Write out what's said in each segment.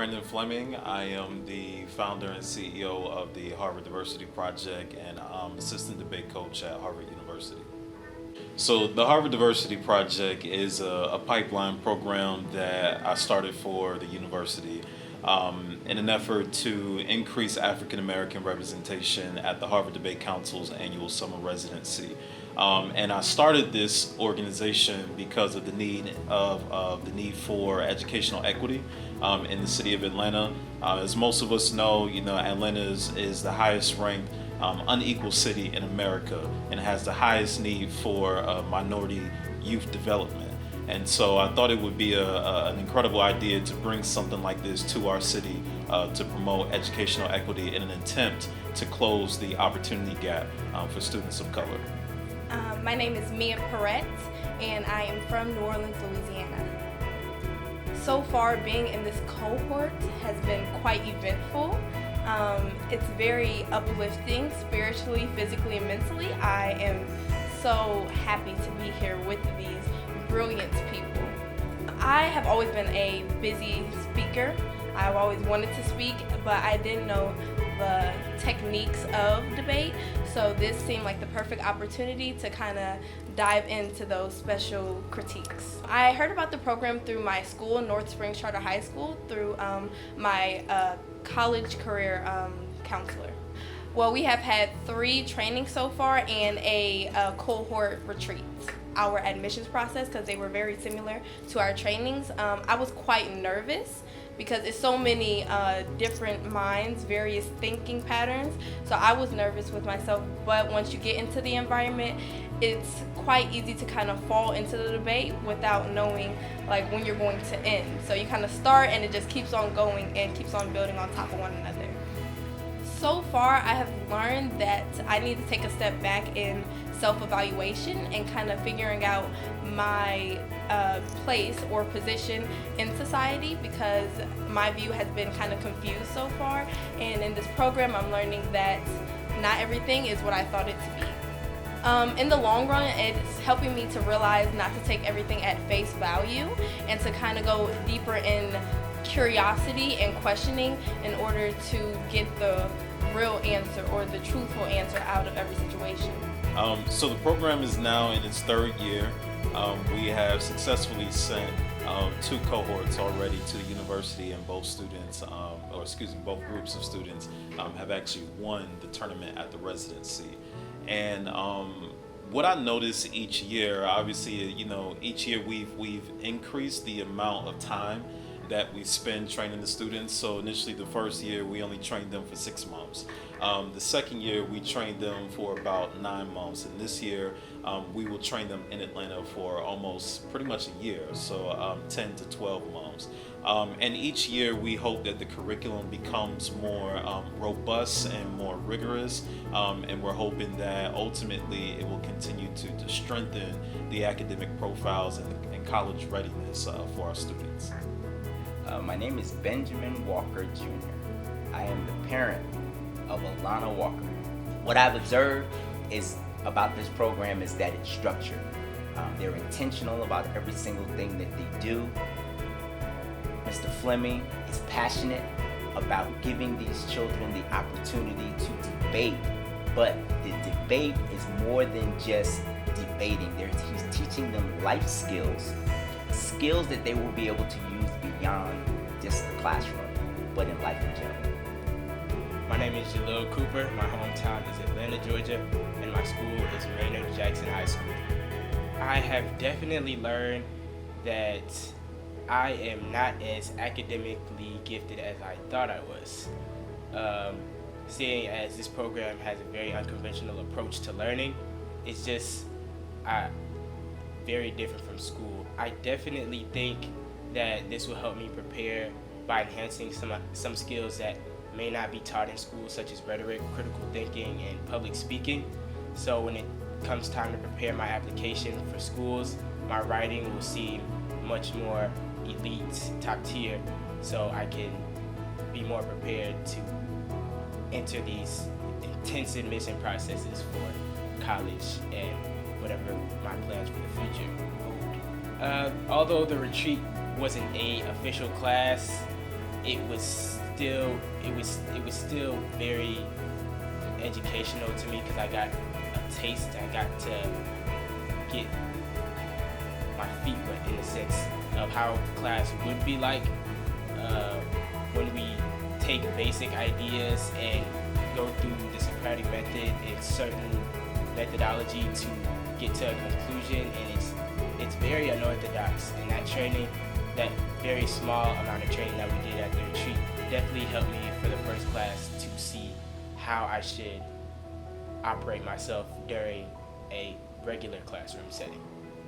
Brandon Fleming. I am the founder and CEO of the Harvard Diversity Project, and I'm assistant debate coach at Harvard University. So the Harvard Diversity Project is a pipeline program that I started for the university in an effort to increase African American representation at the Harvard Debate Council's annual summer residency. And I started this organization because of the need for educational equity in the city of Atlanta. As most of us know, Atlanta is the highest ranked unequal city in America and has the highest need for minority youth development. And so I thought it would be an incredible idea to bring something like this to our city to promote educational equity in an attempt to close the opportunity gap for students of color. My name is Mia Perrette, and I am from New Orleans, Louisiana. So far, being in this cohort has been quite eventful. It's very uplifting spiritually, physically, and mentally. I am so happy to be here with these brilliant people. I have always been a busy speaker. I've always wanted to speak, but I didn't know the techniques of debate, so this seemed like the perfect opportunity to kind of dive into those special critiques. I heard about the program through my school, North Springs Charter High School, through my college career counselor. Well, we have had 3 trainings so far and a cohort retreat. Our admissions process, because they were very similar to our trainings, I was quite nervous because it's so many different minds, various thinking patterns. So I was nervous with myself, but once you get into the environment, it's quite easy to kind of fall into the debate without knowing like when you're going to end. So you kind of start and it just keeps on going and keeps on building on top of one another. So far, I have learned that I need to take a step back in self-evaluation and kind of figuring out my place or position in society, because my view has been kind of confused so far. And in this program, I'm learning that not everything is what I thought it to be. In the long run, it's helping me to realize not to take everything at face value and to kind of go deeper in curiosity and questioning in order to get the real answer or the truthful answer out of every situation. So the program is now in its 3rd year. We have successfully sent 2 cohorts already to the university, and both groups of students have actually won the tournament at the residency. And what I notice each year, obviously, each year we've increased the amount of time that we spend training the students. So initially the first year we only trained them for 6 months. The second year we trained them for about 9 months, and this year we will train them in Atlanta for almost pretty much a year, so 10 to 12 months. And each year we hope that the curriculum becomes more robust and more rigorous, and we're hoping that ultimately it will continue to strengthen the academic profiles and college readiness for our students. My name is Benjamin Walker Jr. I am the parent of Alana Walker. What I've observed is about this program is that it's structured. They're intentional about every single thing that they do. Mr. Fleming is passionate about giving these children the opportunity to debate, but the debate is more than just debating. He's teaching them life skills that they will be able to use beyond just the classroom, but in life in general. My name is Jalil Cooper. My hometown is Atlanta, Georgia, and my school is Maynard Jackson High School. I have definitely learned that I am not as academically gifted as I thought I was. Seeing as this program has a very unconventional approach to learning, it's just very different from school. I definitely think that this will help me prepare by enhancing some skills that may not be taught in school, such as rhetoric, critical thinking, and public speaking. So when it comes time to prepare my application for schools, my writing will seem much more elite, top tier, so I can be more prepared to enter these intense admission processes for college and whatever my plans for the future hold. Although the retreat wasn't an official class, it was still very educational to me because I got a taste. I got to get my feet wet in the sense of how class would be like when we take basic ideas and go through the Socratic method and certain methodology to get to a conclusion, and it's very unorthodox. And that training, that very small amount of training that we did at the retreat, definitely helped me for the first class to see how I should operate myself during a regular classroom setting.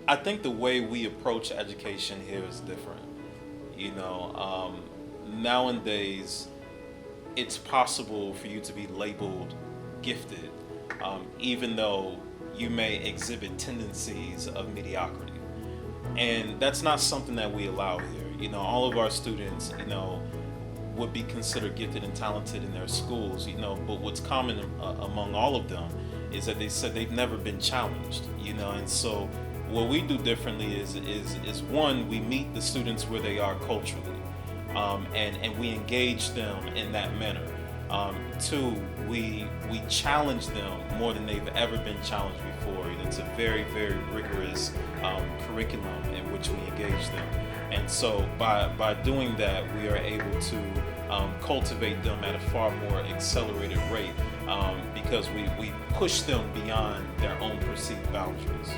I think the way we approach education here is different. Nowadays, it's possible for you to be labeled gifted, even though you may exhibit tendencies of mediocrity. And that's not something that we allow here. All of our students, would be considered gifted and talented in their schools, but what's common among all of them is that they said they've never been challenged, and so what we do differently is one, we meet the students where they are culturally, and we engage them in that manner. Two, we challenge them more than they've ever been challenged before. It's a very, very rigorous curriculum in which we engage them. And so by doing that, we are able to cultivate them at a far more accelerated rate because we push them beyond their own perceived boundaries.